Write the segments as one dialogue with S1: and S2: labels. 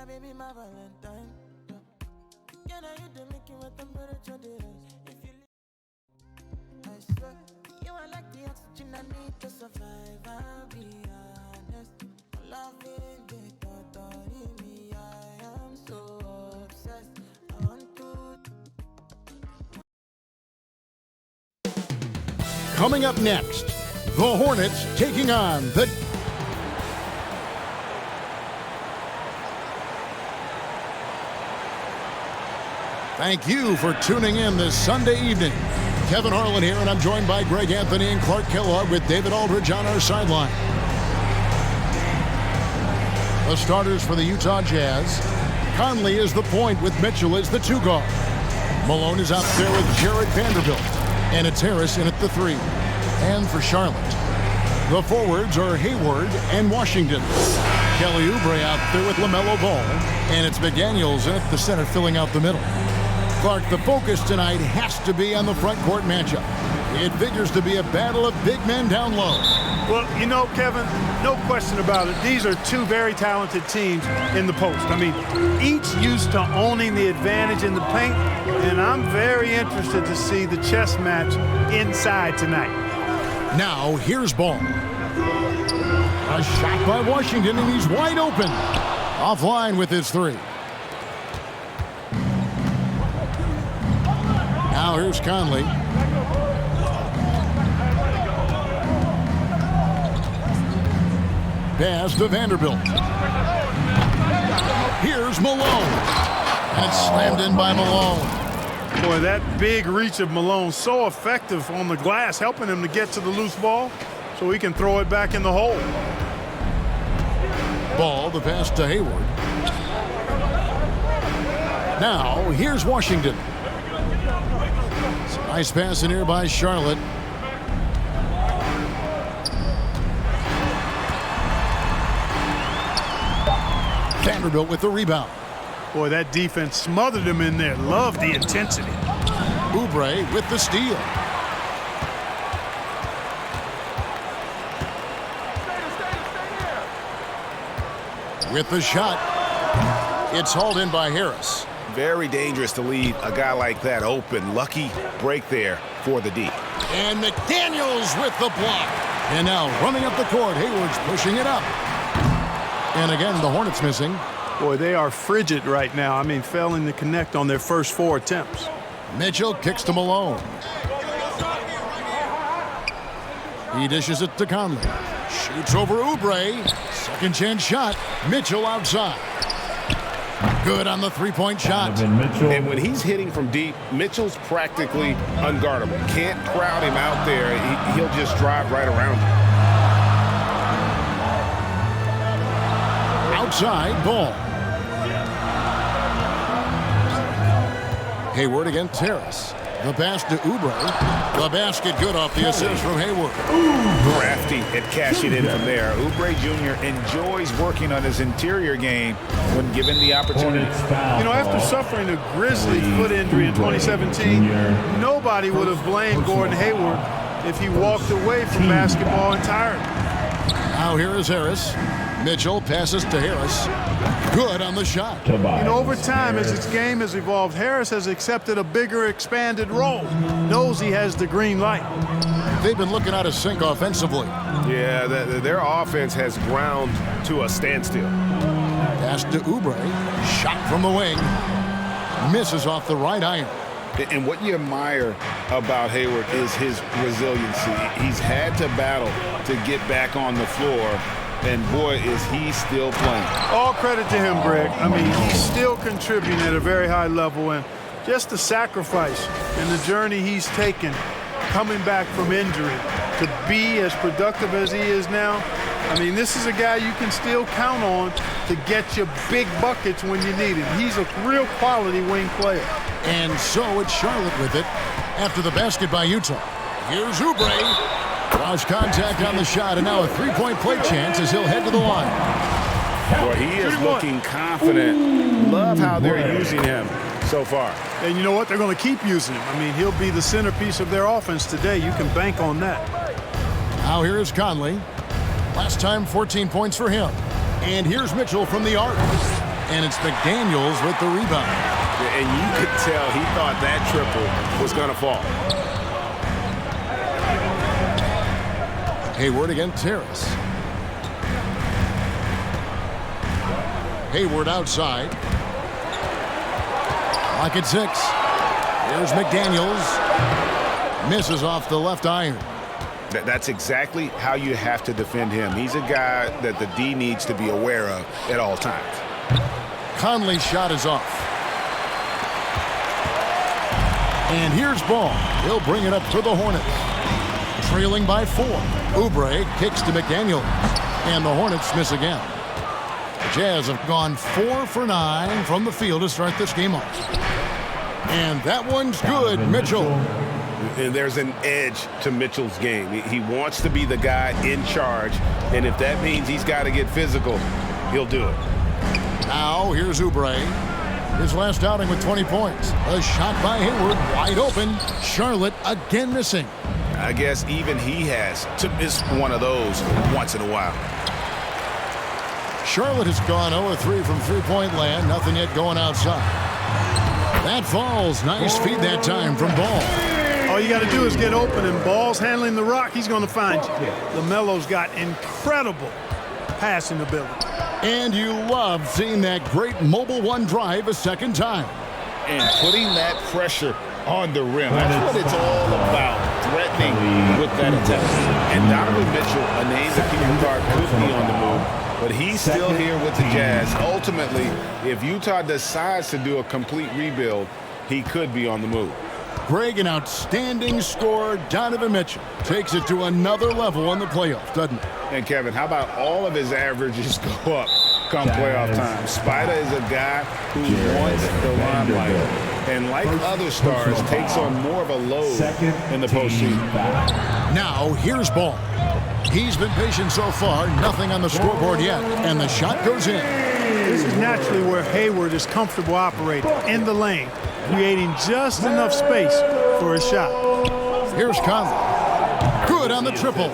S1: baby, my Valentine. Can I you to make you a temperature rise? If you leave, I swear, you are like the oxygen I need to survive. I'll be honest. Loving the thought of me, I am so obsessed. I want to.
S2: Coming up next, the Hornets taking on the... Thank you for tuning in this Sunday evening. Kevin Harlan here, and I'm joined by Greg Anthony and Clark Kellogg with David Aldridge on our sideline. The starters for the Utah Jazz. Conley is the point with Mitchell as the two guard. Malone is out there with Jared Vanderbilt. And it's Harris in at the 3. And for Charlotte, the forwards are Hayward and Washington. Kelly Oubre out there with LaMelo Ball. And it's McDaniels in at the center filling out the middle. Clark, the focus tonight has to be on the front court matchup. It figures to be a battle of big men down low.
S3: Well, you know, Kevin, no question about it. These are two very talented teams in the post. I mean, each used to owning the advantage in the paint, and I'm very interested to see the chess match inside tonight.
S2: Now, here's Ball. A shot by Washington, and he's wide open. Offline with his 3. Now here's Conley. Pass to Vanderbilt. Here's Malone. And it's slammed in by Malone.
S3: Boy, that big reach of Malone, so effective on the glass, helping him to get to the loose ball so he can throw it back in the hole.
S2: Ball, the pass to Hayward. Now, here's Washington. Nice pass in here by Charlotte. Vanderbilt with the rebound.
S3: Boy, that defense smothered him in there. Love the intensity.
S2: Oubre with the steal. With the shot. It's hauled in by Harris.
S4: Very dangerous to leave a guy like that open. Lucky break there for the D.
S2: And McDaniels with the block. And now running up the court, Hayward's pushing it up. And again, the Hornets missing.
S3: Boy, they are frigid right now. I mean, failing to connect on their first 4 attempts.
S2: Mitchell kicks to Malone. He dishes it to Conley. Shoots over Oubre. Second chance shot. Mitchell outside. Good on the three-point shot.
S4: And when he's hitting from deep, Mitchell's practically unguardable. Can't crowd him out there. He'll just drive right around him.
S2: Outside Ball. Hayward against Harris. The pass to Oubre. The basket good off the assist from Hayward.
S4: Crafty at cashing in from there. Oubre Jr. enjoys working on his interior game when given the opportunity.
S3: You know, after suffering a grisly foot injury in 2017, nobody would have blamed Gordon Hayward if he walked away from basketball entirely.
S2: Now here is Harris. Mitchell passes to Harris. Good on the shot.
S3: You know, over time, as its game has evolved, Harris has accepted a bigger, expanded role. Knows he has the green light.
S2: They've been looking out of sync offensively.
S4: Yeah, their offense has ground to a standstill.
S2: Pass to Oubre. Shot from the wing. Misses off the right iron.
S4: And what you admire about Hayward is his resiliency. He's had to battle to get back on the floor. And boy, is he still playing.
S3: All credit to him, Greg. I mean, he's still contributing at a very high level, and just the sacrifice and the journey he's taken coming back from injury to be as productive as he is now. I mean, this is a guy you can still count on to get you big buckets when you need him. He's a real quality wing player.
S2: And so it's Charlotte with it after the basket by Utah. Here's Oubre. Lost contact on the shot, and now a three-point play chance as he'll head to the line.
S4: Boy, he is looking confident. Love how they're using him so far.
S3: And you know what? They're going to keep using him. I mean, he'll be the centerpiece of their offense today. You can bank on that.
S2: Now here's Conley. Last time, 14 points for him. And here's Mitchell from the arc. And it's McDaniels with the rebound.
S4: And you could tell he thought that triple was going to fall.
S2: Hayward against Harris. Hayward outside. Clock at 6. Here's McDaniels. Misses off the left iron.
S4: That's exactly how you have to defend him. He's a guy that the D needs to be aware of at all times.
S2: Conley's shot is off. And here's ball. He'll bring it up for the Hornets. Trailing by 4. Oubre kicks to McDaniel. And the Hornets miss again. The Jazz have gone 4 for 9 from the field to start this game off. And that one's good, Mitchell.
S4: And there's an edge to Mitchell's game. He wants to be the guy in charge. And if that means he's got to get physical, he'll do it.
S2: Now here's Oubre. His last outing with 20 points. A shot by Hayward, wide open. Charlotte again missing.
S4: I guess even he has to miss one of those once in a while.
S2: Charlotte has gone 0-3 from three-point land. Nothing yet going outside. That falls. Nice feed that time from Ball.
S3: All you got to do is get open, and Ball's handling the rock. He's going to find you. LaMelo's got incredible passing ability.
S2: And you love seeing that great mobile one drive a second time.
S4: And putting that pressure on the rim. That's what it's all about, threatening with that attack. And Donovan Mitchell, a name that people thought could be on the move, but he's still here with the Jazz. Ultimately, if Utah decides to do a complete rebuild, he could be on the move.
S2: Greg, an outstanding scorer. Donovan Mitchell takes it to another level in the playoffs, doesn't it?
S4: And Kevin, how about all of his averages go up come playoff time? Spider is a guy who wants the limelight, and like other stars, takes on more of a load in the postseason.
S2: Now here's Ball. He's been patient so far, nothing on the scoreboard yet, and the shot goes in.
S3: This is naturally where Hayward is comfortable operating, in the lane, creating just enough space for a shot.
S2: Here's Conley. Good on the triple.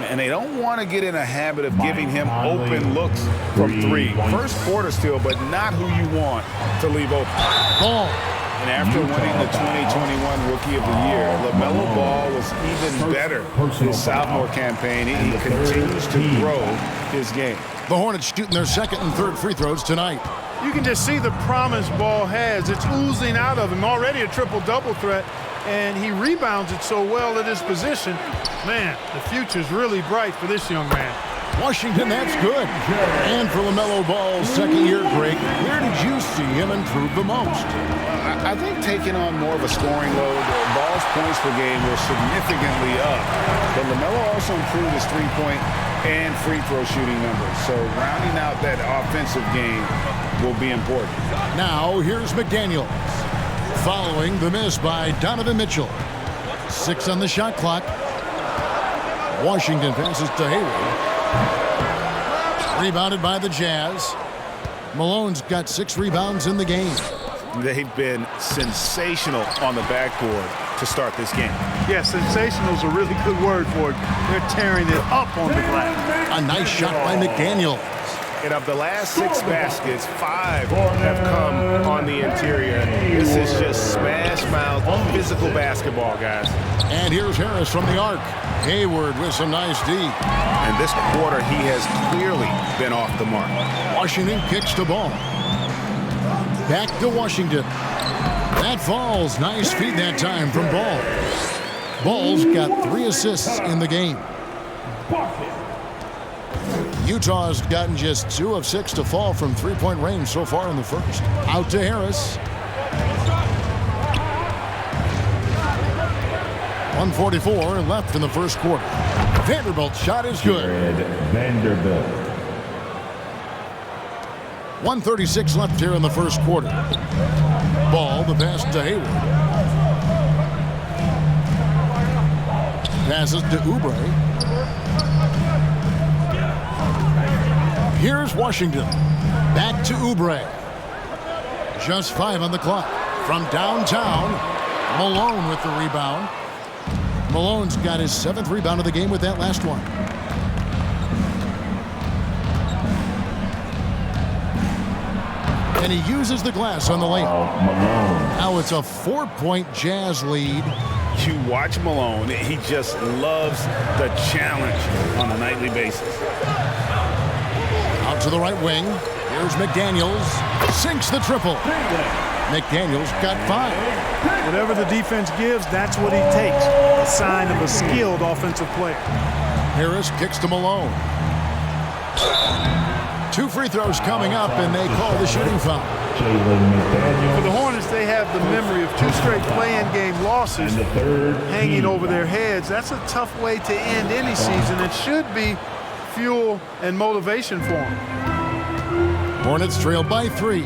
S4: And they don't want to get in a habit of giving him open looks from 3. First quarter still, but not who you want to leave open.
S2: Ball.
S4: And after winning the 2021 Rookie of the Year, LaMelo Ball was even better his sophomore campaign. He continues to grow his game.
S2: The Hornets shooting their second and third free throws tonight.
S3: You can just see the promise Ball has. It's oozing out of him. Already a triple-double threat, and he rebounds it so well at his position. Man, the future's really bright for this young man.
S2: Washington, that's good. And for LaMelo Ball's second year, Greg, where did you see him improve the most?
S4: I think taking on more of a scoring load, Ball's points per game were significantly up. But LaMelo also improved his three-point and free throw shooting numbers. So rounding out that offensive game will be important.
S2: Now here's McDaniels. Following the miss by Donovan Mitchell. 6 on the shot clock. Washington passes to Hayward. Rebounded by the Jazz. Malone's got 6 rebounds in the game.
S4: They've been sensational on the backboard to start this game.
S3: Yeah, sensational is a really good word for it. They're tearing it up on the glass.
S2: A nice shot by McDaniel.
S4: And of the last 6 baskets, 5 have come on the interior. This is just smash-mouth, physical basketball, guys.
S2: And here's Harris from the arc. Hayward with some nice D.
S4: And this quarter, he has clearly been off the mark.
S2: Washington kicks the ball. Back to Washington. That falls. Nice feed that time from Ball. Ball's got 3 assists in the game. Utah's gotten just 2 of 6 to fall from three-point range so far in the first. Out to Harris. 1:44 left in the first quarter. Vanderbilt's shot is good.
S5: Vanderbilt.
S2: 1:36 left here in the first quarter. Ball, the pass to Hayward. Passes to Oubre. Here's Washington. Back to Oubre. Just 5 on the clock. From downtown, Malone with the rebound. Malone's got his 7th rebound of the game with that last one. And he uses the glass on the layup. Now it's a 4-point Jazz lead.
S4: You watch Malone, he just loves the challenge on a nightly basis.
S2: Out to the right wing. Here's McDaniels. Sinks the triple. McDaniels got 5.
S3: Whatever the defense gives, that's what he takes. A sign of a skilled offensive player.
S2: Harris kicks to Malone. 2 free throws coming up, and they call the shooting foul.
S3: For the Hornets, they have the memory of 2 straight play-in game losses hanging over their heads. That's a tough way to end any season. It should be fuel and motivation for them.
S2: Hornets trail by 3.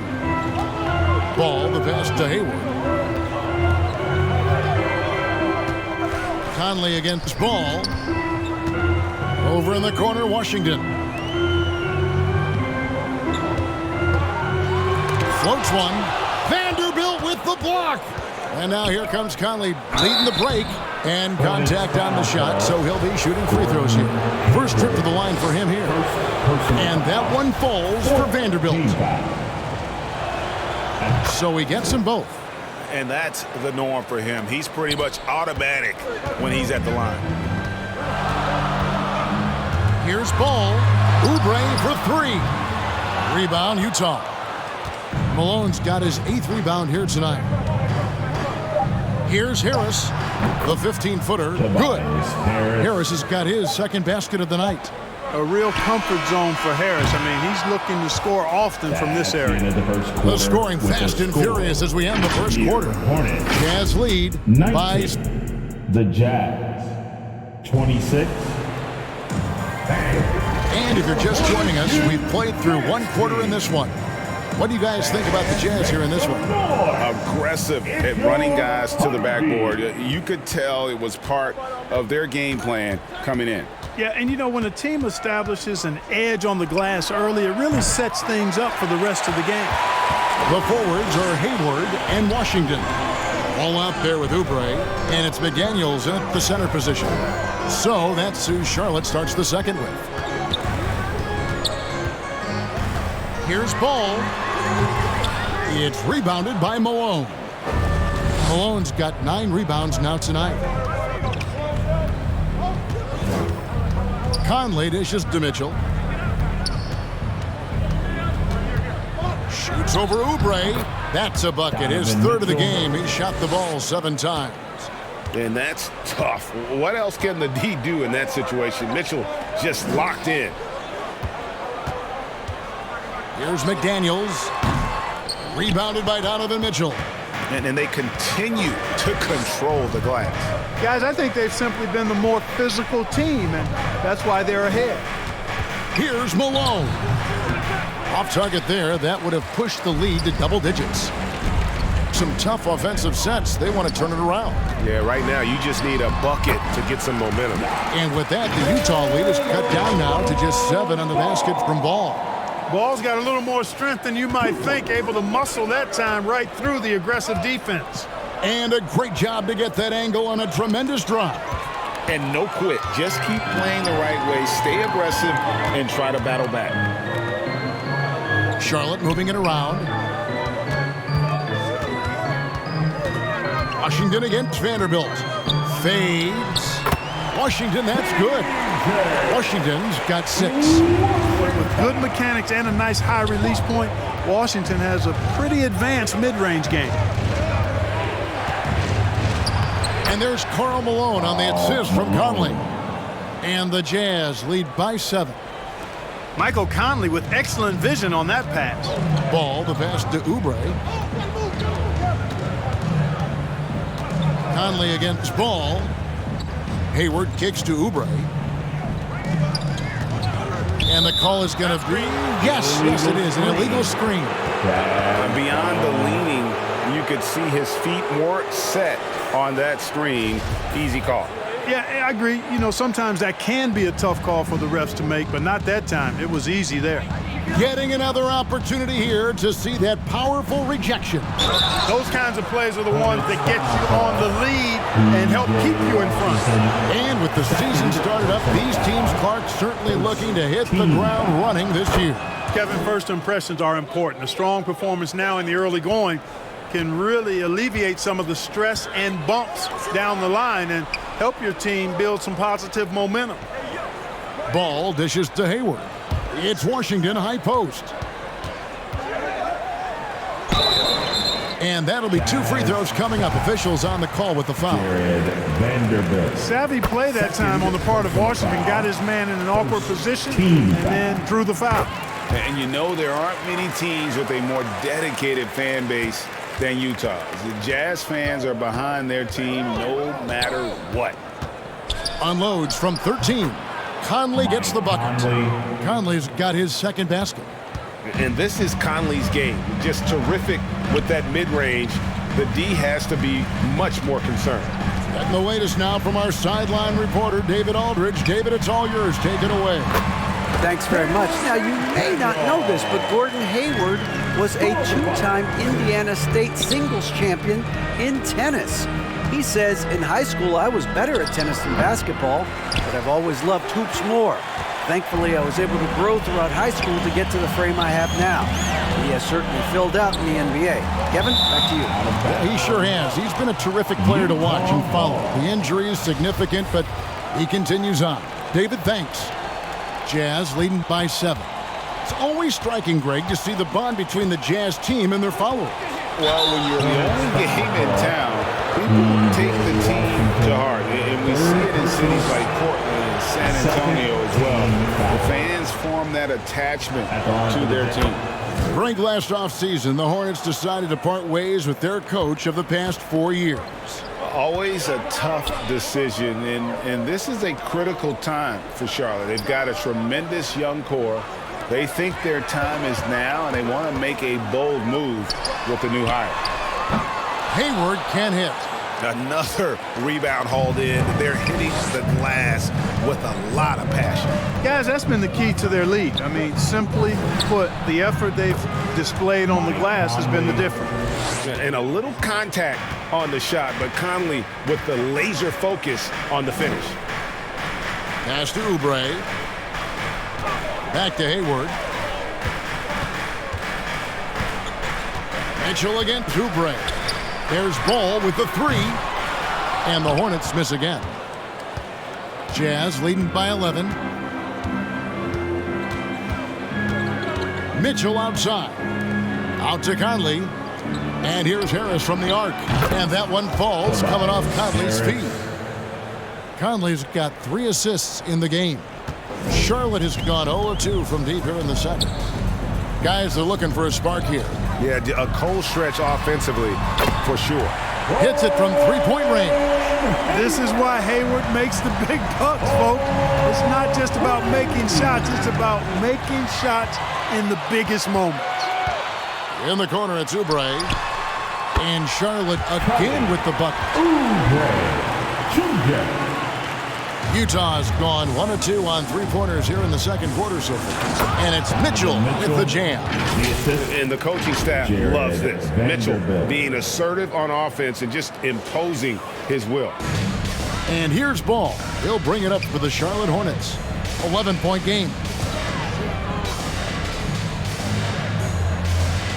S2: Ball, the pass to Hayward. Conley against Ball. Over in the corner, Washington. Floats one. Vanderbilt with the block. And now here comes Conley leading the break. And contact on the shot, so he'll be shooting free throws here. First trip to the line for him here. And that one falls for Vanderbilt. So he gets them both.
S4: And that's the norm for him. He's pretty much automatic when he's at the line.
S2: Here's Ball. Oubre for 3. Rebound, Utah. Malone's got his 8th rebound here tonight. Here's Harris, the 15-footer. Good. Harris has got his 2nd basket of the night.
S3: A real comfort zone for Harris. I mean, he's looking to score often from this area.
S2: The scoring fast and furious as we end the first quarter. Jazz lead by...
S5: The Jazz, 26.
S2: And if you're just joining us, we've played through 1 quarter in this one. What do you guys think about the Jazz here in this one?
S4: Aggressive at running guys to the backboard. You could tell it was part of their game plan coming in.
S3: Yeah, and you know, when a team establishes an edge on the glass early, it really sets things up for the rest of the game.
S2: The forwards are Hayward and Washington. All out there with Oubre, and it's McDaniels at the center position. So that's who Charlotte starts the second with. Here's Ball. It's rebounded by Malone. Malone's got 9 rebounds now tonight. Conley dishes to Mitchell. Shoots over Oubre. That's a bucket. His 3rd of the game. He shot the ball 7 times.
S4: And that's tough. What else can the D do in that situation? Mitchell just locked in.
S2: Here's McDaniels. Rebounded by Donovan Mitchell.
S4: And they continue to control the glass.
S3: Guys, I think they've simply been the more physical team, and that's why they're ahead.
S2: Here's Malone. Off target there. That would have pushed the lead to double digits. Some tough offensive sets. They want to turn it around.
S4: Yeah, right now you just need a bucket to get some momentum.
S2: And with that, the Utah lead is cut down now to just 7 on the basket from Ball.
S3: Ball's got a little more strength than you might think, able to muscle that time right through the aggressive defense.
S2: And a great job to get that angle on a tremendous drive.
S4: And no quit. Just keep playing the right way, stay aggressive, and try to battle back.
S2: Charlotte moving it around. Washington against Vanderbilt. Fades. Washington, that's good. Washington's got 6.
S3: With good mechanics and a nice high release point, Washington has a pretty advanced mid-range game.
S2: And there's Karl Malone on the assist from Conley. And the Jazz lead by 7.
S3: Michael Conley with excellent vision on that pass.
S2: Ball, the pass to Oubre. Conley against Ball. Hayward kicks to Oubre. And the call is going to be, yes, it is, an illegal screen.
S4: Beyond the leaning, you could see his feet weren't set on that screen. Easy call.
S3: Yeah, I agree. You know, sometimes that can be a tough call for the refs to make, but not that time. It was easy there.
S2: Getting another opportunity here to see that powerful rejection.
S3: Those kinds of plays are the ones that get you on the lead and help keep you in front.
S2: And with the season started up, these teams, Clark, certainly looking to hit the ground running this year.
S3: Kevin, first impressions are important. A strong performance now in the early going can really alleviate some of the stress and bumps down the line and help your team build some positive momentum.
S2: Ball dishes to Hayward. It's Washington high post. And that'll be 2 free throws coming up. Officials on the call with the foul.
S5: Vanderbilt.
S3: Savvy play that time on the part of Washington. Got his man in an awkward position and then drew the foul.
S4: And you know there aren't many teams with a more dedicated fan base than Utah. The Jazz fans are behind their team no matter what.
S2: Unloads from 13. Conley gets the bucket. Conley's got his second basket.
S4: And this is Conley's game. Just terrific with that mid-range. The D has to be much more concerned.
S2: Getting the latest now from our sideline reporter, David Aldridge. David, it's all yours. Take it away.
S6: Thanks very much. Now, you may not know this, but Gordon Hayward was a 2-time Indiana State singles champion in tennis. He says, in high school, I was better at tennis than basketball, but I've always loved hoops more. Thankfully, I was able to grow throughout high school to get to the frame I have now. He has certainly filled out in the NBA. Kevin, back to you.
S2: Yeah, he sure has. He's been a terrific player to watch and follow. The injury is significant, but he continues on. David, thanks. Jazz leading by 7. It's always striking, Greg, to see the bond between the Jazz team and their followers.
S4: Well, when you're the only game in town, people take the team to heart. And we see it in cities like Portland and San Antonio as well. The fans form that attachment to their team.
S2: Greg, last offseason, the Hornets decided to part ways with their coach of the past 4 years.
S4: Always a tough decision, and this is a critical time for Charlotte. They've got a tremendous young core. They think their time is now, and they want to make a bold move with the new hire.
S2: Hayward can't hit.
S4: Another rebound hauled in. They're hitting the glass with a lot of passion.
S3: Guys, that's been the key to their lead. I mean, simply put, the effort they've displayed on the glass has been the difference.
S4: And a little contact on the shot, but Conley with the laser focus on the finish.
S2: Pass to Oubre. Back to Hayward. Mitchell again to Oubre. There's Ball with the 3. And the Hornets miss again. Jazz leading by 11. Mitchell outside. Out to Conley. And here's Harris from the arc. And that one falls, coming off Conley's feet. Conley's got 3 assists in the game. Charlotte has gone 0-2 from deep here in the second. Guys, they're looking for a spark here.
S4: Yeah, a cold stretch offensively, for sure.
S2: Hits it from 3-point range.
S3: This is why Hayward makes the big bucks, folks. It's not just about making shots. It's about making shots in the biggest moments.
S2: In the corner, it's Oubre. And Charlotte again with the bucket. Utah's gone 1-2 on 3-pointers here in the second quarter so far. And it's Mitchell with the jam.
S4: And the coaching staff loves this. Mitchell being assertive on offense and just imposing his will.
S2: And here's Ball. He'll bring it up for the Charlotte Hornets. 11-point game.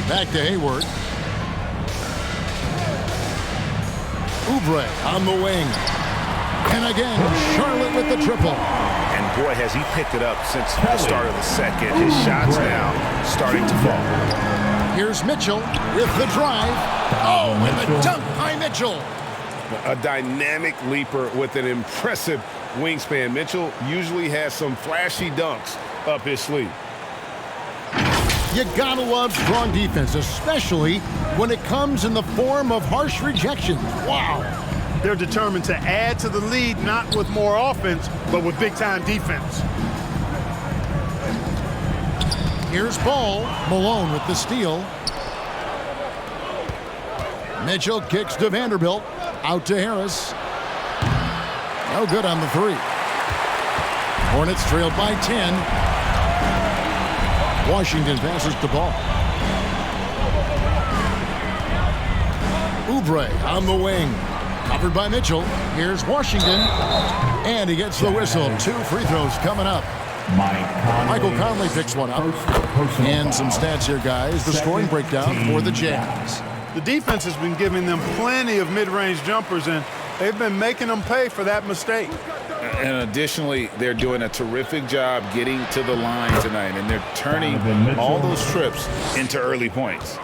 S2: Back to Hayward. Oubre on the wing. And again, Charlotte with the triple.
S4: And boy, has he picked it up since the start of the second. His shots now starting to fall.
S2: Here's Mitchell with the drive. Oh, and the dunk by Mitchell.
S4: A dynamic leaper with an impressive wingspan. Mitchell usually has some flashy dunks up his sleeve.
S2: You gotta love strong defense, especially when it comes in the form of harsh rejections. Wow.
S3: They're determined to add to the lead, not with more offense, but with big-time defense.
S2: Here's Ball. Malone with the steal. Mitchell kicks to Vanderbilt. Out to Harris. No good on the 3. Hornets trailed by 10. Washington passes the ball. Oubre on the wing. Covered by Mitchell. Here's Washington. And he gets the whistle. 2 free throws coming up. Michael Conley picks one up. And some stats here, guys. The scoring breakdown for the Jazz.
S3: The defense has been giving them plenty of mid-range jumpers, and they've been making them pay for that mistake.
S4: And additionally, they're doing a terrific job getting to the line tonight, and they're turning all those trips into early points.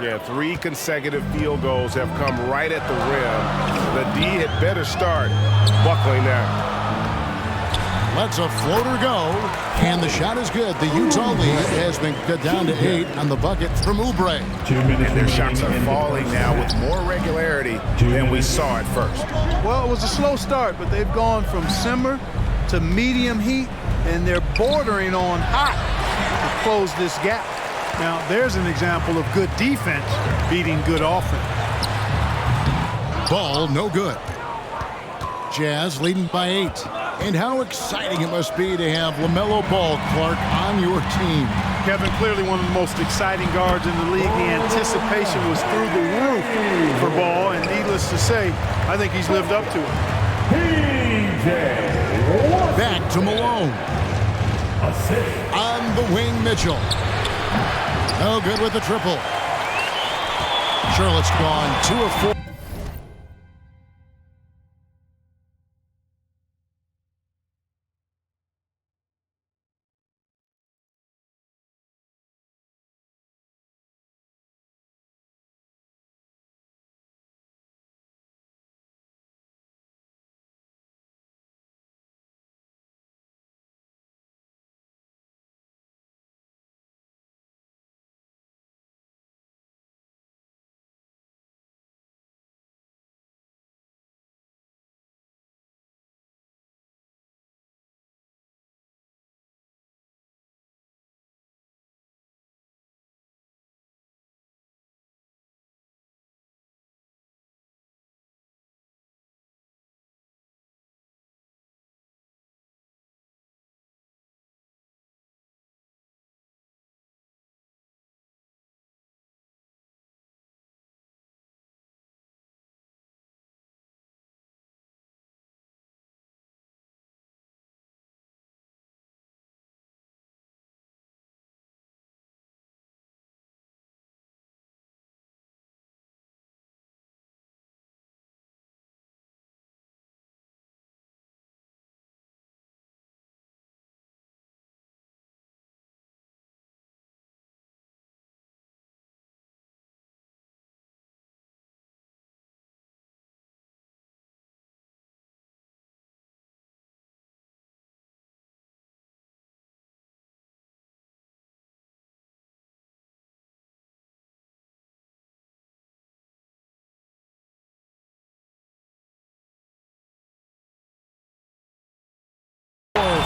S7: Yeah, 3 consecutive field goals have come right at the rim. The D had better start buckling now.
S2: Lets a floater go, and the shot is good. The Utah lead has been cut down to 8 on the bucket from Oubre.
S7: And their shots are falling now with more regularity than we saw at first.
S3: Well, it was a slow start, but they've gone from simmer to medium heat, and they're bordering on hot to close this gap. Now, there's an example of good defense beating good offense.
S2: Ball no good. Jazz leading by 8. And how exciting it must be to have LaMelo Ball, Clark, on your team.
S3: Kevin, clearly one of the most exciting guards in the league. The anticipation was through the roof for Ball, and needless to say, I think he's lived up to it.
S2: Back to Malone. On the wing, Mitchell. No good with the triple. Charlotte's gone 2 of 4.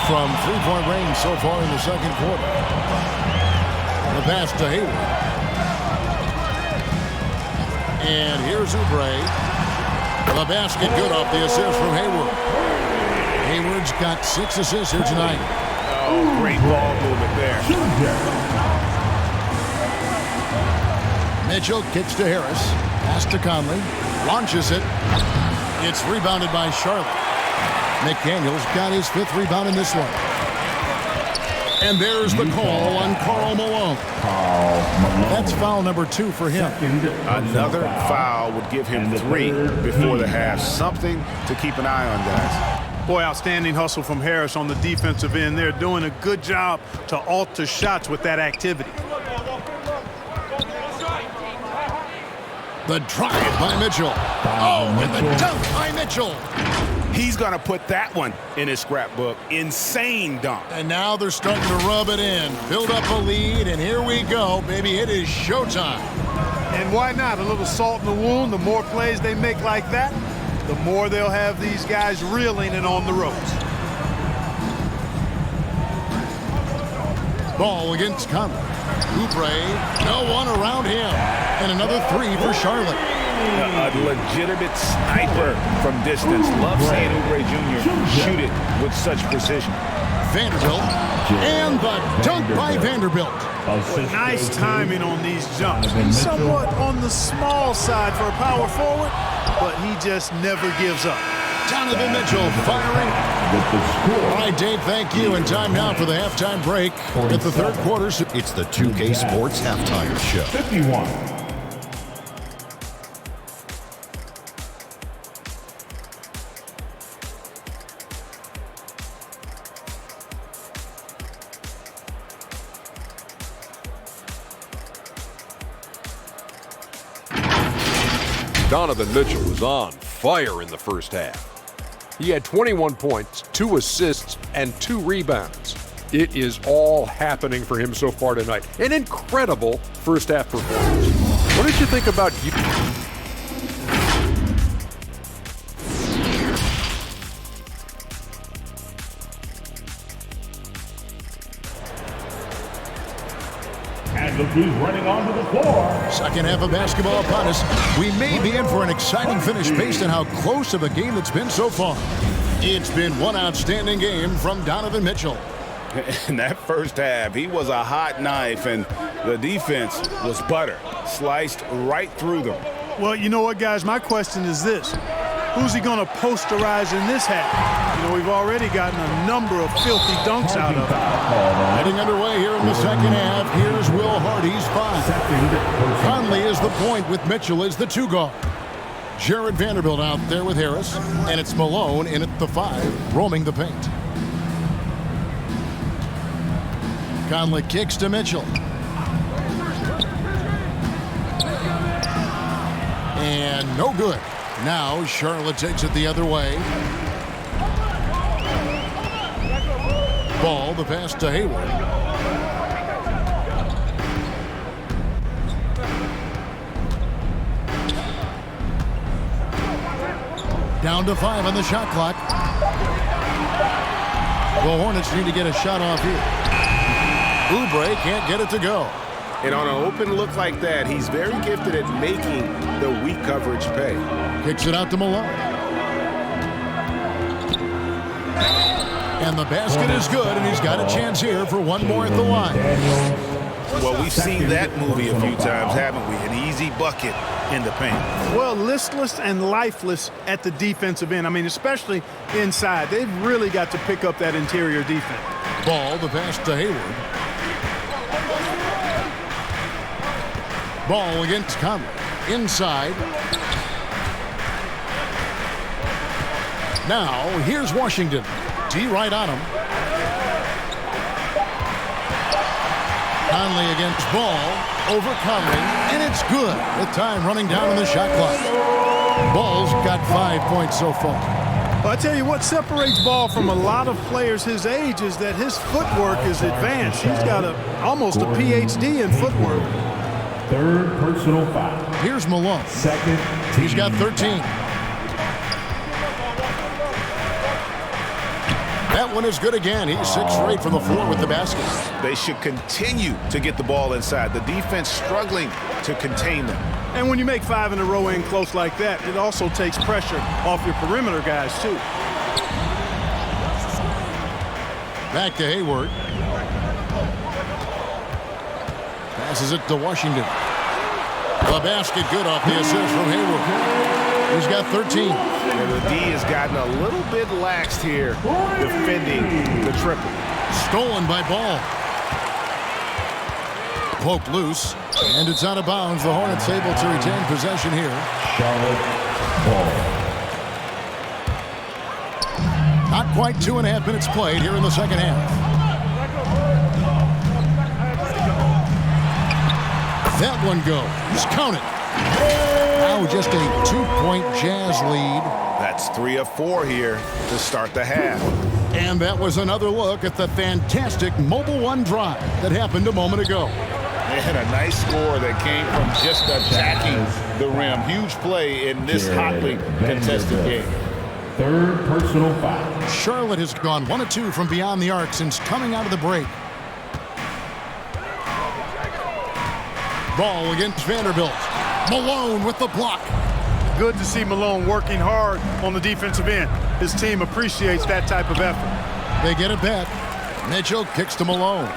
S2: From three-point range so far in the second quarter. The pass to Hayward. And here's Oubre. The basket good off the assist from Hayward. Hayward's got 6 assists here tonight.
S7: Oh, great ball movement there.
S2: Mitchell kicks to Harris. Pass to Conley. Launches it. It's rebounded by Charlotte. McDaniels got his 5th rebound in this one. And there's the call on Karl Malone. That's foul number 2 for him.
S7: Another foul would give him 3 before the half. Something to keep an eye on, guys.
S3: Boy, outstanding hustle from Harris on the defensive end. They're doing a good job to alter shots with that activity.
S2: The drive by Mitchell. Oh, and the dunk by Mitchell.
S7: He's going to put that one in his scrapbook. Insane dunk.
S2: And now they're starting to rub it in. Build up a lead, and here we go, baby. It is showtime.
S3: And why not? A little salt in the wound. The more plays they make like that, the more they'll have these guys reeling and on the ropes.
S2: Ball against Conley. Oubre, no one around him. And another 3 for Charlotte.
S4: A legitimate sniper from distance. Love seeing Oubre Jr. shoot it with such precision.
S2: Vanderbilt. And the dunk by Vanderbilt.
S3: Nice timing on these jumps. He's somewhat on the small side for a power forward, but he just never gives up.
S2: Donovan Mitchell firing. All right, Dave, thank you. And time now for the halftime break at the third quarter.
S8: It's the 2K Sports Halftime Show.
S5: 51.
S9: Donovan Mitchell was on fire in the first half. He had 21 points, 2 assists, and 2 rebounds. It is all happening for him so far tonight. An incredible first half performance. What did you think about you?
S5: And look who's running onto the floor.
S2: Second half of basketball upon us. We may be in for an exciting finish based on how close of a game it's been so far. It's been one outstanding game from Donovan Mitchell.
S4: In that first half, he was a hot knife, and the defense was butter. Sliced right through them.
S3: Well, you know what, guys? My question is this. Who's he going to posterize in this half? You know, we've already gotten a number of filthy dunks out of him.
S2: Heading underway here in the second half. Here's Will Hardy's 5. Conley is the point with Mitchell as the 2 guard. Jared Vanderbilt out there with Harris. And it's Malone in at the 5, roaming the paint. Conley kicks to Mitchell. And no good. Now Charlotte takes it the other way. Ball, the pass to Hayward. Down to 5 on the shot clock. The Hornets need to get a shot off here. Oubre can't get it to go.
S4: And on an open look like that, he's very gifted at making the weak coverage pay.
S2: Kicks it out to Malone. And the basket is good, and he's got a chance here for one more at the line.
S4: Well, we've seen that movie a few times, haven't we? An easy bucket in the paint.
S3: Well, listless and lifeless at the defensive end. I mean, especially inside. They've really got to pick up that interior defense.
S2: Ball, the pass to Hayward. Ball against Conley. Inside. Now, here's Washington. D right on him. Conley against Ball. Over Conley. And it's good. With time running down on the shot clock. Ball's got 5 points so far.
S3: Well, I tell you what separates Ball from a lot of players his age is that his footwork is advanced. He's got almost a PhD in footwork.
S5: Third personal foul.
S2: Here's Malone.
S5: Second.
S2: He's got 13. That one is good again. He's 6 for 8 from the floor with the basket.
S4: They should continue to get the ball inside. The defense struggling to contain them.
S3: And when you make 5 in a row in close like that, it also takes pressure off your perimeter guys, too.
S2: Back to Hayward. Passes it to Washington. The basket good off the assist from Hayward. He's got 13.
S4: And the D has gotten a little bit laxed here defending the triple.
S2: Stolen by Ball. Poked loose. And it's out of bounds. The Hornets able to retain possession here.
S5: Charlotte Ball.
S2: Not quite 2.5 minutes played here in the second half. That one goes. Count it. Now just a 2-point Jazz lead.
S4: That's 3 of 4 here to start the half.
S2: And that was another look at the fantastic Mobile One drive that happened a moment ago.
S4: They had a nice score that came from just attacking the rim. Huge play in this hotly contested game.
S5: Third personal foul.
S2: Charlotte has gone 1 of 2 from beyond the arc since coming out of the break. Ball against Vanderbilt. Malone with the block.
S3: Good to see Malone working hard on the defensive end. His team appreciates that type of effort.
S2: They get it back. Mitchell kicks to Malone.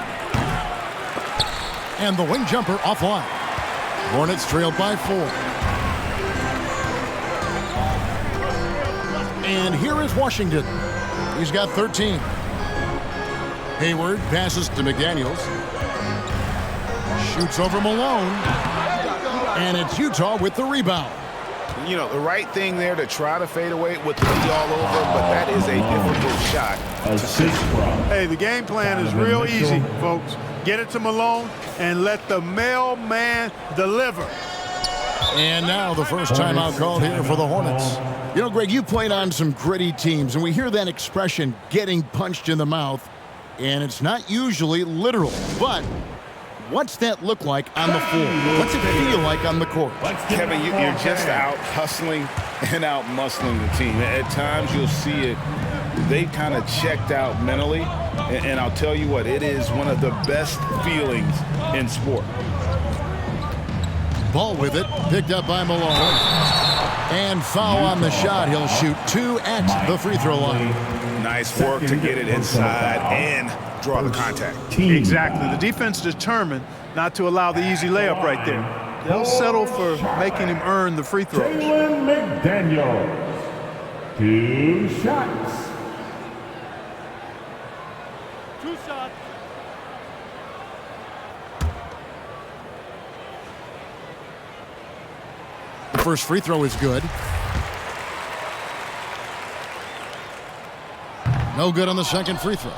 S2: And the wing jumper offline. Hornets trailed by 4. And here is Washington. He's got 13. Hayward passes to McDaniels. Shoots over Malone. And it's Utah with the rebound.
S4: You know, the right thing there to try to fade away with the D all over, but that is a difficult shot.
S3: Hey, the game plan is real easy, folks. Get it to Malone and let the mailman deliver.
S2: And now the first timeout called here for the Hornets. You know, Greg, you played on some gritty teams, and we hear that expression, getting punched in the mouth, and it's not usually literal. But what's that look like on the floor? What's it feel like on the court?
S4: Kevin, you're just out hustling and out muscling the team. At times you'll see it. They kind of checked out mentally, and I'll tell you what, it is one of the best feelings in sport.
S2: Ball with it, picked up by Malone. And foul on the shot. He'll shoot 2 at the free throw line.
S4: Nice work to get it inside and draw the contact.
S3: Exactly. The defense determined not to allow the easy layup right there. They'll settle for making him earn the free throw.
S5: Jalen McDaniels. 2 shots.
S3: 2 shots.
S2: The first free throw is good. No good on the second free throw.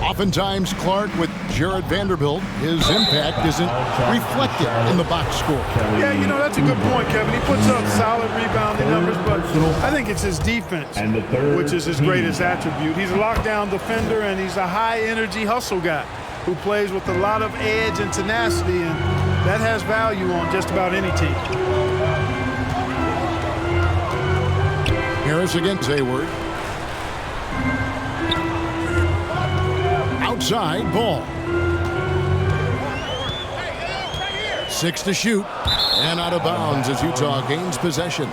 S2: Oftentimes, Clark with Jared Vanderbilt, his impact isn't reflected in the box score.
S3: Yeah, you know, that's a good point, Kevin. He puts up solid rebounding numbers, but I think it's his defense, which is his greatest attribute. He's a lockdown defender, and he's a high-energy hustle guy who plays with a lot of edge and tenacity, and that has value on just about any team.
S2: Harris against Hayward. Outside, ball. 6 to shoot. And out of bounds as Utah gains possession.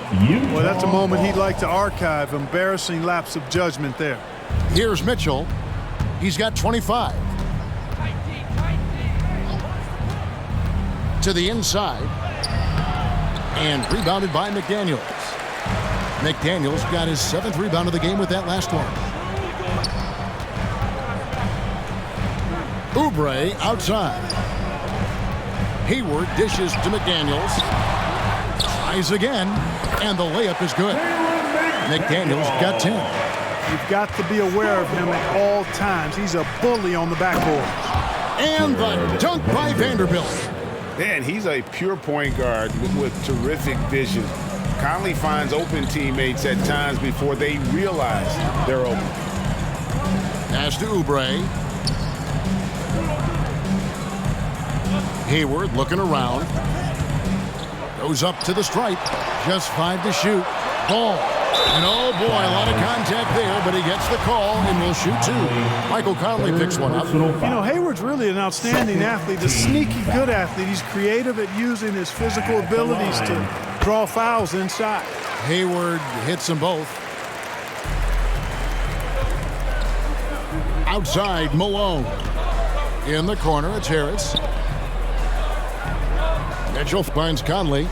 S3: Well, that's a moment he'd like to archive. Embarrassing lapse of judgment there.
S2: Here's Mitchell. He's got 25. To the inside. And rebounded by McDaniels. McDaniels got his 7th rebound of the game with that last one. Oubre outside. Hayward dishes to McDaniels. Tries again, and the layup is good. McDaniels got 10.
S3: You've got to be aware of him at all times. He's a bully on the backboard.
S2: And the dunk by Vanderbilt.
S4: Man, he's a pure point guard with terrific vision. Conley finds open teammates at times before they realize they're open.
S2: Pass to Oubre. Hayward looking around. Goes up to the stripe. Just 5 to shoot. Ball. And oh boy, a lot of contact there, but he gets the call and will shoot 2. Michael Conley picks one up.
S3: You know, Hayward's really an outstanding athlete, a sneaky good athlete. He's creative at using his physical abilities to draw fouls inside.
S2: Hayward hits them both. Outside, Malone. In the corner, it's Harris. Mitchell finds Conley.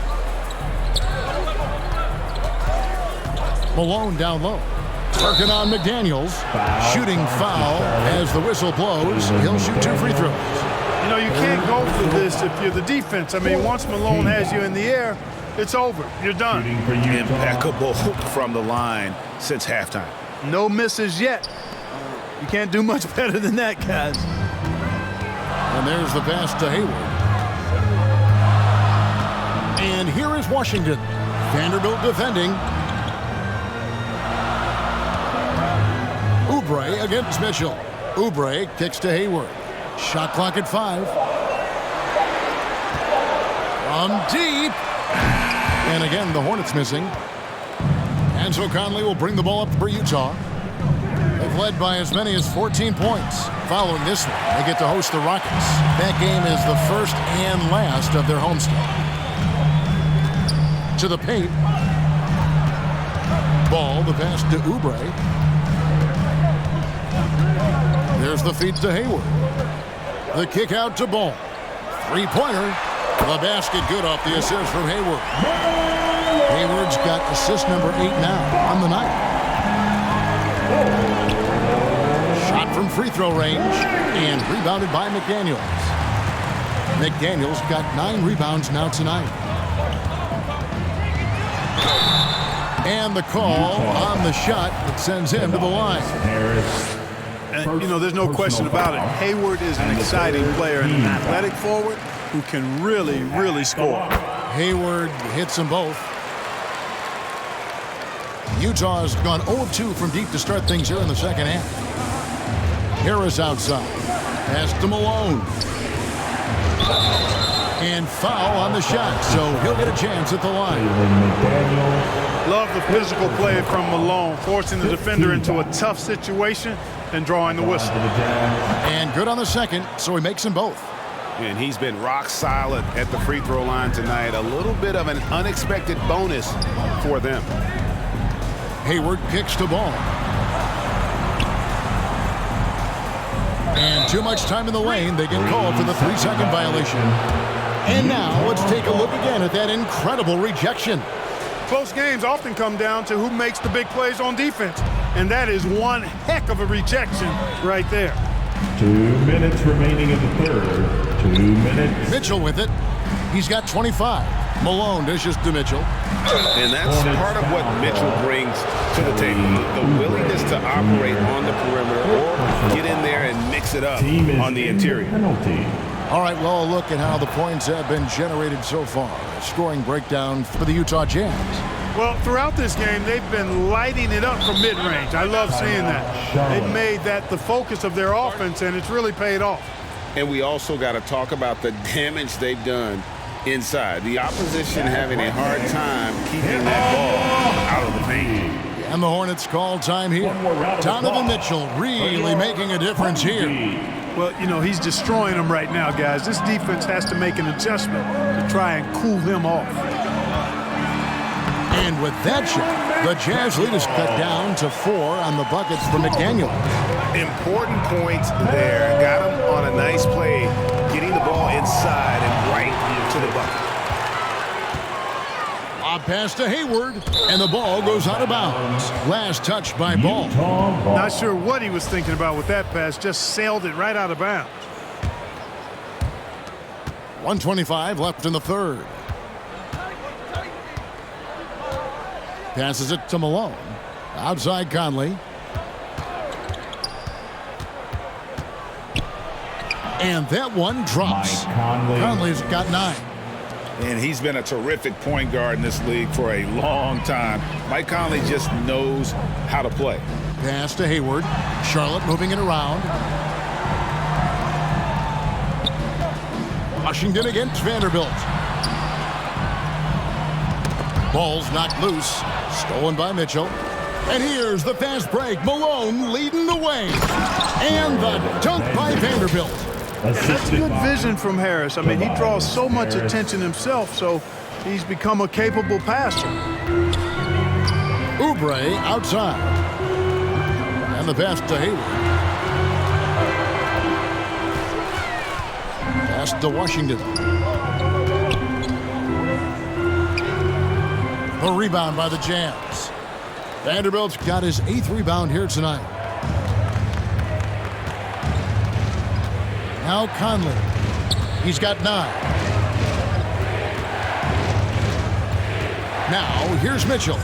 S2: Malone down low. Working on McDaniels. Shooting foul as the whistle blows. He'll shoot 2 free throws.
S3: You know, you can't go for this if you're the defense. I mean, once Malone has you in the air, it's over. You're done.
S4: Impeccable from the line since halftime.
S3: No misses yet. You can't do much better than that, guys.
S2: And there's the pass to Hayward. And here is Washington. Vanderbilt defending. Oubre against Mitchell. Oubre kicks to Hayward. Shot clock at 5. From deep. And again, the Hornets missing. And so Conley will bring the ball up for Utah. They've led by as many as 14 points. Following this one, they get to host the Rockets. That game is the first and last of their homestand. To the paint. Ball, the pass to Oubre. There's the feed to Hayward. The kick out to Ball. 3-pointer. The basket good off the assist from Hayward. Hayward's got assist number 8 now on the night. Shot from free throw range and rebounded by McDaniels. McDaniels got 9 rebounds now tonight. And the call on the shot that sends him to the line.
S3: And, you know, there's no question about it. Hayward is an exciting player and an athletic forward who can really, really score.
S2: Hayward hits them both. Utah's gone 0-2 from deep to start things here in the second half. Harris outside. Pass to Malone. And foul on the shot, so he'll get a chance at the line.
S3: Love the physical play from Malone, forcing the defender into a tough situation and drawing the whistle.
S2: And good on the second, so he makes them both.
S4: And he's been rock solid at the free throw line tonight. A little bit of an unexpected bonus for them.
S2: Hayward kicks the ball. And too much time in the lane. They get called for the 3-second violation. And now let's take a look again at that incredible rejection.
S3: Close games often come down to who makes the big plays on defense. And that is one heck of a rejection right there.
S5: 2 minutes remaining in the third. 2 minutes.
S2: Mitchell with it. He's got 25. Malone dishes to Mitchell.
S4: And that's part of what Mitchell brings to the table. The willingness to operate on the perimeter or get in there and mix it up on the interior.
S5: Penalty.
S2: All right, well, look at how the points have been generated so far. A scoring breakdown for the Utah Jazz.
S3: Well, throughout this game, they've been lighting it up from mid-range. I love seeing that. They've made that the focus of their offense, and it's really paid off.
S4: And we also got to talk about the damage they've done inside. The opposition having a hard time keeping that ball out of the paint.
S2: And the Hornets call time here. Donovan Mitchell really making a difference here.
S3: Well, you know, he's destroying them right now, guys. This defense has to make an adjustment to try and cool him off.
S2: And with that shot, the Jazz lead is cut down to 4 on the buckets for McDaniel.
S4: Important points there. Got him on a nice play, getting the ball inside and right to the bucket.
S2: A pass to Hayward, and the ball goes out of bounds. Last touch by Ball.
S3: Not sure what he was thinking about with that pass. Just sailed it right out of bounds.
S2: 1:25 left in the third. Passes it to Malone. Outside Conley. And that one drops. Conley's got 9.
S4: And he's been a terrific point guard in this league for a long time. Mike Conley just knows how to play.
S2: Pass to Hayward. Charlotte moving it around. Washington against Vanderbilt. Ball's knocked loose. Stolen by Mitchell. And here's the fast break. Malone leading the way. And the dunk by Vanderbilt.
S3: Yeah, that's good vision from Harris. I mean, he draws so much attention himself, so he's become a capable passer.
S2: Oubre outside. And the pass to Hayward. Pass to Washington. The rebound by the Jazz. Vanderbilt's got his 8th rebound here tonight. Now Conley. He's got 9. Now here's Mitchell.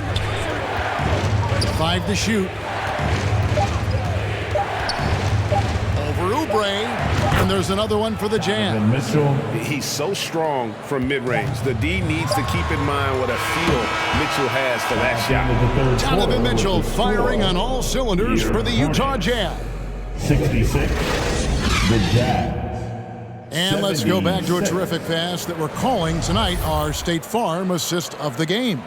S2: 5 to shoot. Over Oubre. And there's another one for the Jazz.
S5: Mitchell.
S4: He's so strong from mid-range. The D needs to keep in mind what a feel Mitchell has for that shot.
S2: Donovan Mitchell firing on all cylinders for the Utah Jazz.
S5: 66. The Jazz.
S2: And let's go back to a terrific pass that we're calling tonight our State Farm assist of the game.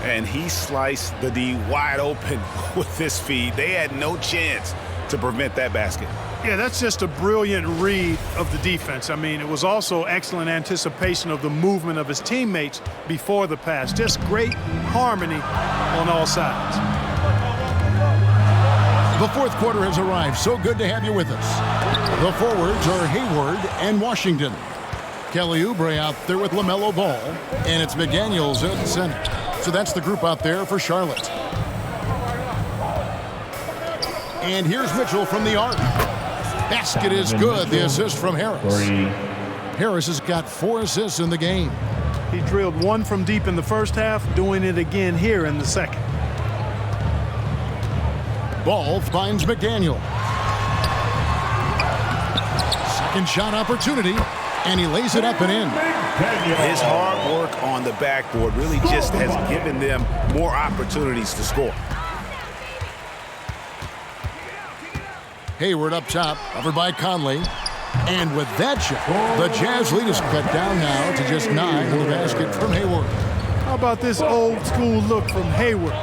S4: And he sliced the D wide open with this feed. They had no chance to prevent that basket.
S3: Yeah, that's just a brilliant read of the defense. I mean, it was also excellent anticipation of the movement of his teammates before the pass. Just great harmony on all sides.
S2: The fourth quarter has arrived. So good to have you with us. The forwards are Hayward and Washington. Kelly Oubre out there with LaMelo Ball. And it's McDaniels at center. So that's the group out there for Charlotte. And here's Mitchell from the arc. Basket is good. The assist from Harris. Harris has got 4 assists in the game.
S3: He drilled 1 from deep in the first half, doing it again here in the second.
S2: Ball finds McDaniel. Second shot opportunity, and he lays it up and in.
S4: His hard work on the backboard really just has given them more opportunities to score.
S2: Hayward up top, covered by Conley. And with that shot, the Jazz lead is cut down now to just 9 on the basket from Hayward.
S3: How about this old school look from Hayward?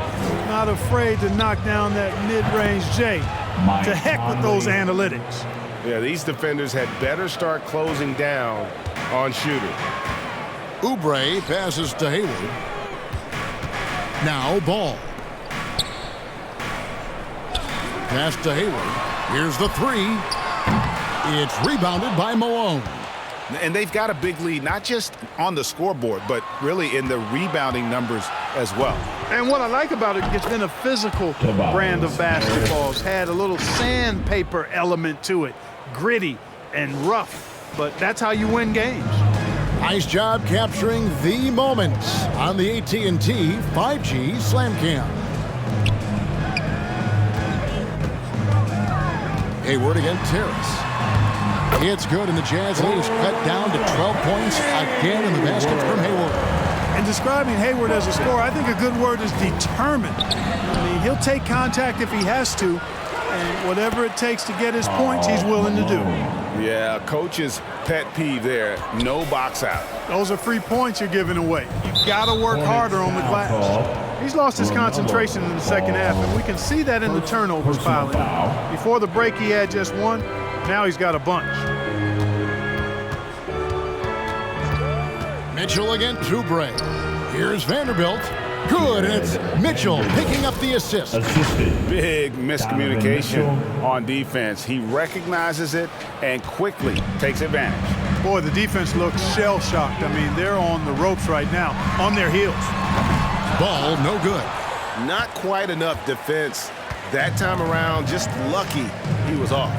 S3: Not afraid to knock down that mid-range J. To heck with those analytics.
S7: Yeah, these defenders had better start closing down on shooter.
S2: Oubre passes to Hayward. Now Ball. Pass to Hayward. Here's the 3. It's rebounded by Malone.
S4: And they've got a big lead, not just on the scoreboard, but really in the rebounding numbers as well.
S3: And what I like about it, it's been a physical brand of basketball. It's had a little sandpaper element to it, gritty and rough, but that's how you win games.
S2: Nice job capturing the moments on the AT&T 5G Slam Cam. Hayward against Harris. It's good, and the Jazz lead is cut down to 12 points again in the basket from Hayward.
S3: And describing Hayward as a scorer, I think a good word is determined. I mean, he'll take contact if he has to, and whatever it takes to get his points, he's willing to do.
S4: Yeah, coach's pet peeve there, no box out.
S3: Those are free points you're giving away. You've got to work harder on the glass. He's lost his concentration in the second half, and we can see that in the turnovers piling up. Before the break, he had just 1. Now he's got a bunch.
S2: Mitchell against Oubre. Here's Vanderbilt. Good, and it's Mitchell picking up the assist.
S4: Big miscommunication on defense. He recognizes it and quickly takes advantage.
S3: Boy, the defense looks shell-shocked. I mean, they're on the ropes right now, on their heels.
S2: Ball no good.
S4: Not quite enough defense that time around. Just lucky he was off.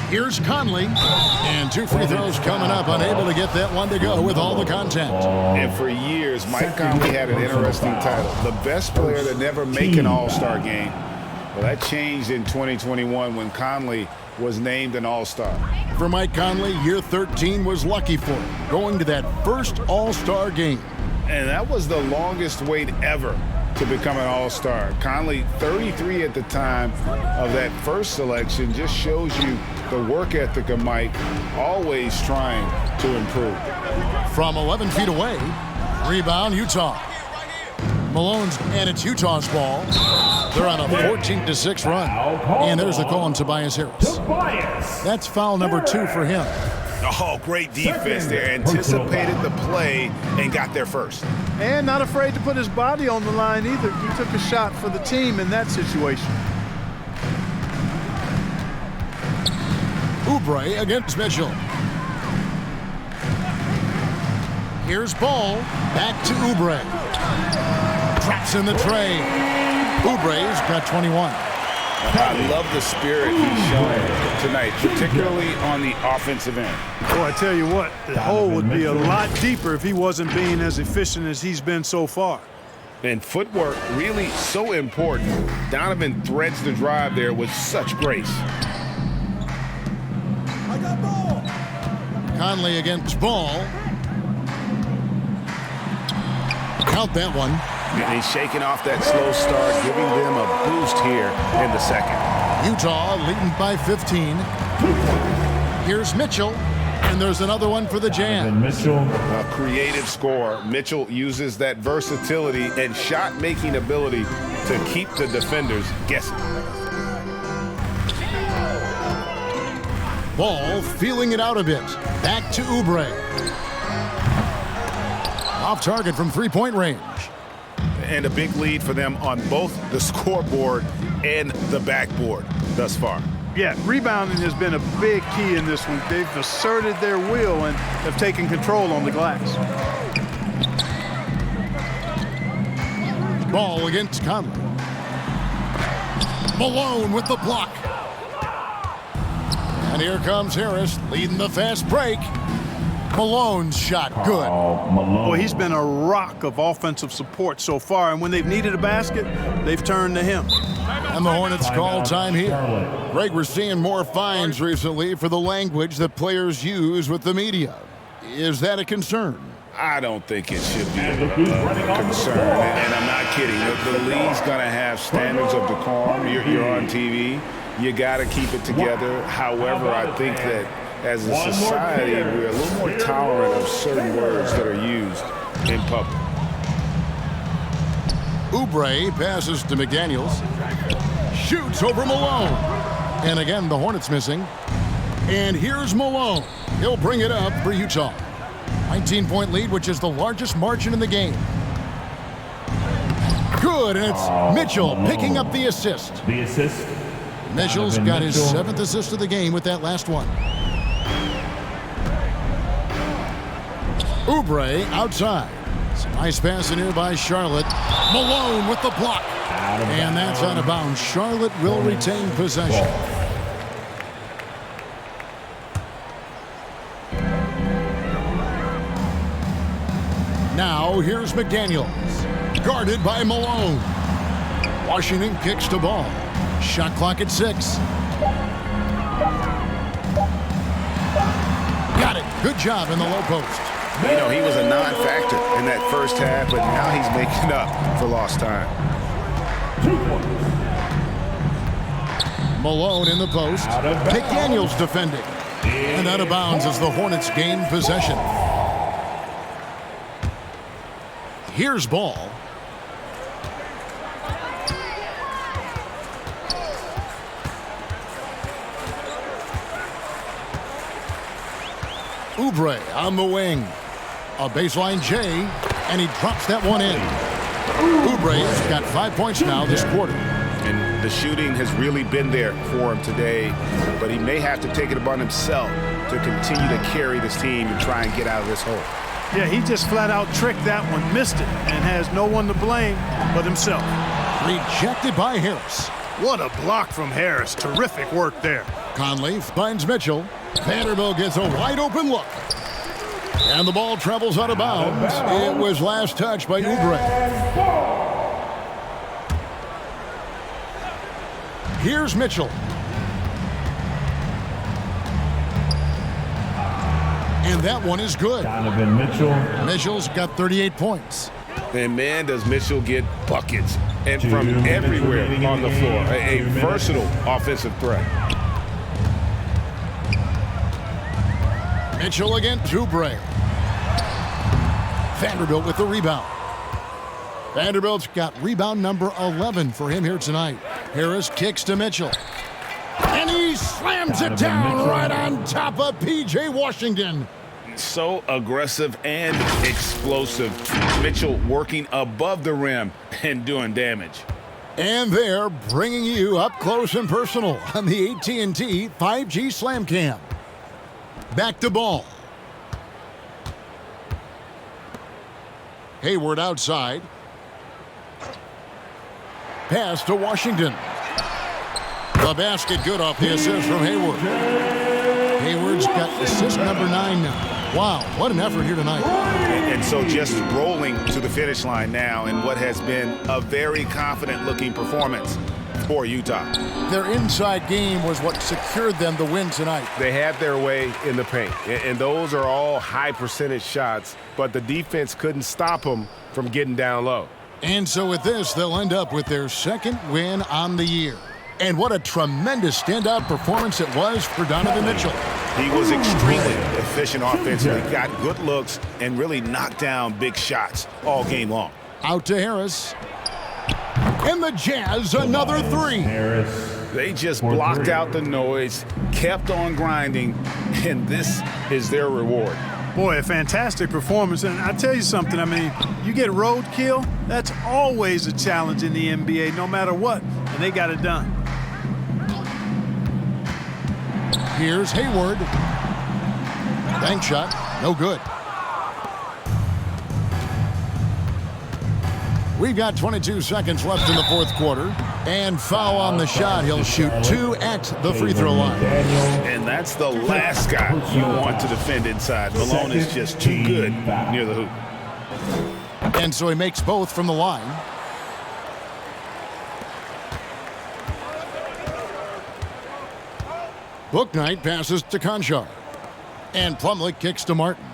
S2: Here's Conley, and 2 free throws coming up, unable to get that one to go with all the contact.
S4: And for years, Mike Conley had an interesting title, the best player to never make an All-Star game. Well, that changed in 2021 when Conley was named an All-Star.
S2: For Mike Conley, year 13 was lucky for him, going to that first All-Star game.
S4: And that was the longest wait ever to become an All-Star. Conley, 33 at the time of that first selection, just shows you the work ethic of Mike, always trying to improve.
S2: From 11 feet away, rebound Utah. Malone's, and it's Utah's ball. They're on a 14-6 run. And there's the call on Tobias Harris. That's foul number 2 for him.
S4: Oh, great defense there. Anticipated the play and got there first.
S3: And not afraid to put his body on the line either. He took a shot for the team in that situation.
S2: Oubre against Mitchell. Here's Ball. Back to Oubre. Traps in the tray. Oubre's got 21.
S4: I love the spirit he's shown tonight, particularly on the offensive end.
S3: Boy, I tell you what, the hole would be a lot deeper if he wasn't being as efficient as he's been so far.
S4: And footwork really so important. Donovan threads the drive there with such grace.
S2: Conley against Ball. Count that one.
S4: And he's shaking off that slow start, giving them a boost here in the second.
S2: Utah leading by 15. Here's Mitchell, and there's another one for the Jazz.
S4: A creative scorer. Mitchell uses that versatility and shot-making ability to keep the defenders guessing.
S2: Ball feeling it out a bit. Back to Oubre. Off target from three-point range.
S4: And a big lead for them on both the scoreboard and the backboard thus far.
S3: Yeah, rebounding has been a big key in this one. They've asserted their will and have taken control on the glass.
S2: Ball against Conley. Malone with the block. And here comes Harris leading the fast break. Malone's shot good.
S3: Well, he's been a rock of offensive support so far, and when they've needed a basket, they've turned to him.
S2: And the Hornets call time here. Greg, we're seeing more fines recently for the language that players use with the media. Is that a concern?
S4: I don't think it should be a concern, and I'm not kidding. The league's going to have standards of decorum. You're on TV. You got to keep it together. However, I think that as a society, we're a little more tolerant of certain words that are used in public.
S2: Oubre passes to McDaniels. Shoots over Malone. And again, the Hornets missing. And here's Malone. He'll bring it up for Utah. 19-point lead, which is the largest margin in the game. Good, and it's Mitchell picking up the assist.
S5: The assist.
S2: Mitchell's got his 7th assist of the game with that last one. Oubre outside. Some nice pass in here by Charlotte. Malone with the block. And that's out of bounds. Charlotte will retain possession. Now here's McDaniels. Guarded by Malone. Washington kicks the ball. Shot clock at 6. Got it. Good job in the low post.
S4: You know, he was a non-factor in that first half, but now he's making up for lost time.
S2: Malone in the post. McDaniels defending. And out of bounds as the Hornets gain possession. Here's ball. Oubre on the wing. A baseline J, and he drops that one in. Oubre's got 5 points now this quarter.
S4: And the shooting has really been there for him today, but he may have to take it upon himself to continue to carry this team and try and get out of this hole.
S3: Yeah, he just flat out tricked that one, missed it, and has no one to blame but himself.
S2: Rejected by Harris.
S3: What a block from Harris. Terrific work there.
S2: Conley finds Mitchell. Vanderbilt gets a wide open look. And the ball travels out of bounds. It was last touched by Oubre. Here's Mitchell. And that one is good.
S5: Donovan Mitchell.
S2: Mitchell's got 38 points.
S4: And man, does Mitchell get buckets and from everywhere on the floor. A versatile offensive threat.
S2: Mitchell against Oubre. Vanderbilt with the rebound. Vanderbilt's got rebound number 11 for him here tonight. Harris kicks to Mitchell. And he slams it down right on top of P.J. Washington.
S4: So aggressive and explosive. Mitchell working above the rim and doing damage.
S2: And they're bringing you up close and personal on the AT&T 5G Slam Cam. Back to ball. Hayward outside. Pass to Washington. The basket good off the assist from Hayward. Hayward's got assist number 9 now. Wow, what an effort here tonight.
S4: And so just rolling to the finish line now in what has been a very confident-looking performance for Utah.
S2: Their inside game was what secured them the win tonight.
S7: They had their way in the paint, and those are all high-percentage shots, but the defense couldn't stop them from getting down low.
S2: And so with this, they'll end up with their 2nd win on the year. And what a tremendous standout performance it was for Donovan Mitchell.
S4: He was extremely efficient offensively, got good looks, and really knocked down big shots all game long.
S2: Out to Harris. And the Jazz, another 3.
S5: Harris.
S4: They just blocked out the noise, kept on grinding, and this is their reward.
S3: Boy, a fantastic performance. And I tell you something, I mean, you get roadkill, that's always a challenge in the NBA, no matter what. And they got it done.
S2: Here's Hayward. Bank shot, no good. We've got 22 seconds left in the fourth quarter. And foul on the shot. He'll shoot 2 at the free throw line.
S4: And that's the last guy you want to defend inside. Malone is just too good near the hoop.
S2: And so he makes both from the line. Bouknight passes to Conchar. And Plumlee kicks to Martin.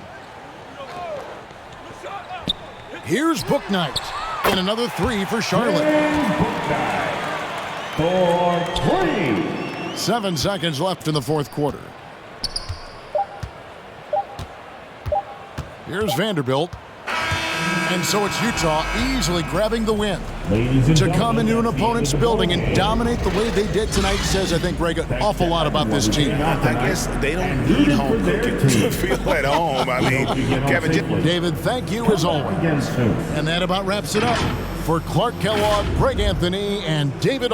S2: Here's Bouknight. And another 3 for Charlotte.
S5: For 3.
S2: 7 seconds left in the fourth quarter. Here's Vanderbilt. And so it's Utah easily grabbing the win. To come into an opponent's building and dominate the way they did tonight says, I think, Greg, an awful lot about this team.
S4: I guess they don't need home cooking to feel at home. I mean, Kevin.
S2: David, thank you as always. And that about wraps it up. For Clark Kellogg, Greg Anthony, and David...